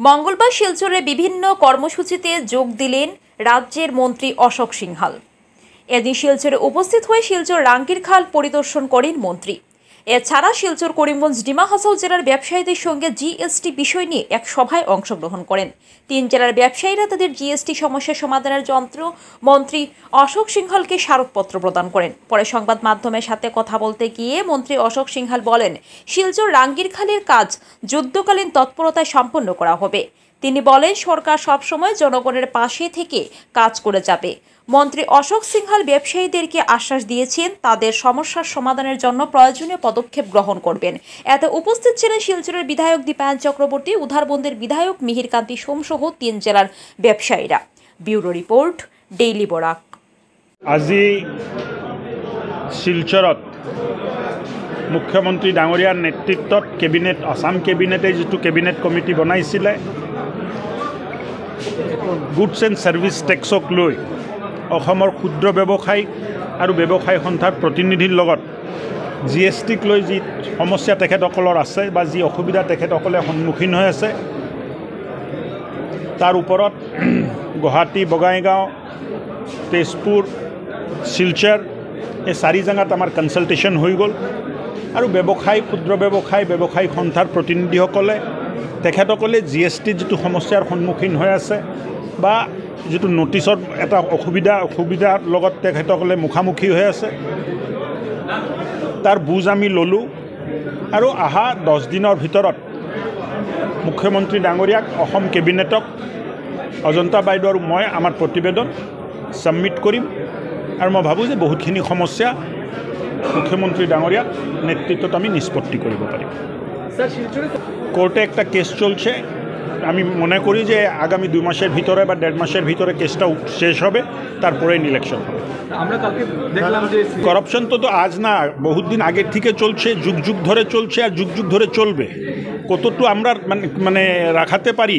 মঙ্গলবার শিলচরে বিভিন্ন কর্মসূচিতে যোগ দিলেন রাজ্যের মন্ত্রী অশোক সিংহাল। এদিন শিলচরে উপস্থিত হয়ে শিলচর রাঙ্গিরখাল পরিদর্শন করেন মন্ত্রী। এছাড়া শিলচর করিমগঞ্জ ডিমা হাসাও জেলার ব্যবসায়ীদের সঙ্গে জিএসটি বিষয় নিয়ে এক সভায় অংশগ্রহণ করেন। 3 জেলার ব্যবসায়ীরা তাদের জিএসটি সমস্যা সমাধানের যন্ত্র মন্ত্রী অশোক সিংহালকে স্মারকপত্র প্রদান করেন। পরে সংবাদ মাধ্যমের সাথে কথা বলতে গিয়ে মন্ত্রী অশোক সিংহাল বলেন, শিলচর রাঙ্গিরখালের কাজ যুদ্ধকালীন তৎপরতায় সম্পন্ন করা হবে। তিনি বলেন, সরকার সবসময় জনগণের পাশে থেকে কাজ করে যাবে। মন্ত্রী অশোক সিংহাল ব্যবসায়ীদেরকে আশ্বাস দিয়েছেন তাদের সমস্যার সমাধানের জন্য প্রয়োজনীয় পদক্ষেপ গ্রহণ করবেন। এতে উপস্থিত ছিলেন শিলচরের বিধায়ক দীপায়ন চক্রবর্তী, উধারবন্দের বিধায়ক মিহিরকান্তি সোম সহ 3 জেলার ব্যবসায়ীরা। Bureau report, daily Barak. আজি শিলচরত মুখ্যমন্ত্রী ডাঙরিয়ার নেতৃত্বত কেবিনেট আসাম কেবিনেটে যেটো কেবিনেট কমিটি বনাইছিলে গুডছ এণ্ড ছাৰ্ভিচ টেক্সক লৈ অসমৰ ক্ষুদ্ৰ ব্যৱসায়ী আৰু ব্যৱসায়ী সন্থাৰ প্ৰতিনিধিৰ লগত জিএছটিক লৈ যি সমস্যা তেখেতসকলৰ আছে বা যি অসুবিধা তেখেতসকলে সন্মুখীন হৈ আছে তাৰ ওপৰত গুৱাহাটী, বঙাইগাঁও, তেজপুৰ, শিলচৰ এই 4 জেগাত আমাৰ কনচাল্টেশ্যন হৈ গ'ল আৰু ব্যৱসায়ী, ক্ষুদ্ৰ ব্যৱসায়ী সন্থাৰ প্ৰতিনিধিসকলে তেখেতসকলে জিএছটিৰ যিটো সমস্যাৰ সন্মুখীন হৈ আছে বা যিটো নটিচৰ এটা অসুবিধাৰ লগত তেখেতসকলে মুখামুখি হৈ আছে তাৰ বুজ আমি ল'লোঁ আৰু অহা 10 দিনৰ ভিতৰত মুখ্যমন্ত্ৰী ডাঙৰীয়াক, অসম কেবিনেটক, অজন্তা বাইদেউ আৰু মই আমাৰ প্ৰতিবেদন ছাবমিট কৰিম আৰু মই ভাবোঁ যে বহুতখিনি সমস্যা মুখ্যমন্ত্রী ডাঙরিয়ার নেতৃত্বত আমি নিষ্পত্তি করব পারি। কোর্টে একটা কেস চলছে, আমি মনে করি যে আগামী 2 মাসের ভিতরে বা 1.5 মাসের ভিতরে কেসটা শেষ হবে, তারপরে ইলেকশন হবে। আমরা কালকে দেখলাম যে করাপশন তো আজ না, বহুত দিন আগের থেকে চলছে, যুগ ধরে চলছে আর যুগ ধরে চলবে। কতটুকু আমরা মানে রাখাতে পারি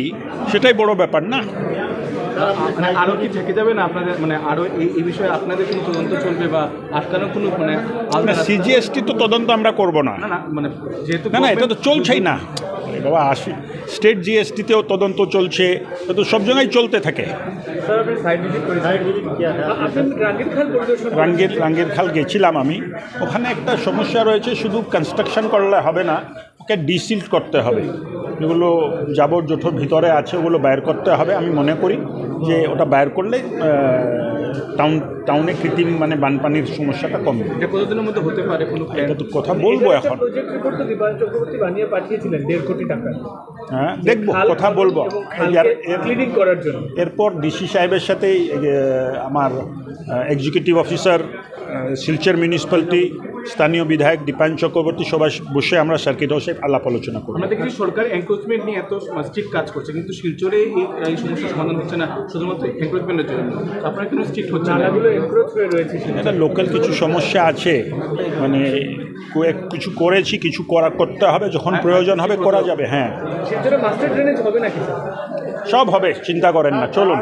সেটাই বড় ব্যাপার না। আরও কি থেকে যাবে না আপনাদের, মানে আরও এই বিষয়ে আপনাদের কোনো তদন্ত চলবে বা আটকানোর কোনো মানে সিজিএসটি তো তদন্ত আমরা করব না, মানে যেহেতু না এটা তো চলছেই না বাবা। স্টেট জিএসটিতেও তদন্ত চলছে, তো সব জায়গায় চলতে থাকে। রাঙ্গিরখাল গেছিলাম আমি, ওখানে একটা সমস্যা রয়েছে, শুধু কনস্ট্রাকশন করলে হবে না, ওকে ডিসিল্ট করতে হবে। যেগুলো জাবর জোথর ভিতরে আছে ওগুলো বাইর করতে হবে। আমি মনে করি যে ওটা বাইর করলে টাউনে কৃত্রিম মানে বানপানির সমস্যাটা কমবে। এটা কতদিনের মধ্যে হতে পারে কোনো এটা তো কথা বলবো এখন। বানিয়ে পাঠিয়েছিলেন 1.5 কোটি টাকা। হ্যাঁ, দেখবো, কথা বলবো ক্লিনিং করার জন্য। এরপর ডিসি সাহেবের সাথে আমার এক্সিকিউটিভ অফিসার, শিলচর মিউনিসিপ্যালিটি, স্থানীয় বিধায়ক দীপায়ন চক্রবর্তী সবাই বসে আমরা সার্কিট হাউসে আলাপ আলোচনা করব। আমরা দেখি সরকার এনক্রোচমেন্ট নিয়ে এত স্ট্রিক্ট কাজ করছে, কিন্তু শিলচরে এই সমস্যার সমাধান হচ্ছে না শুধুমাত্র এনক্রোচমেন্টের জন্য। আপনারা কেন স্ট্রিক্ট হচ্ছে না? এগুলো এনক্রোচ হয়ে রয়েছে, এটা লোকাল কিছু সমস্যা আছে, মানে কিছু করেছি, কিছু করতে হবে, যখন প্রয়োজন হবে করা যাবে। হ্যাঁ, শিলচরে মাস্টার ড্রেনেজ হবে নাকি? সব হবে, চিন্তা করেন না, চলুন।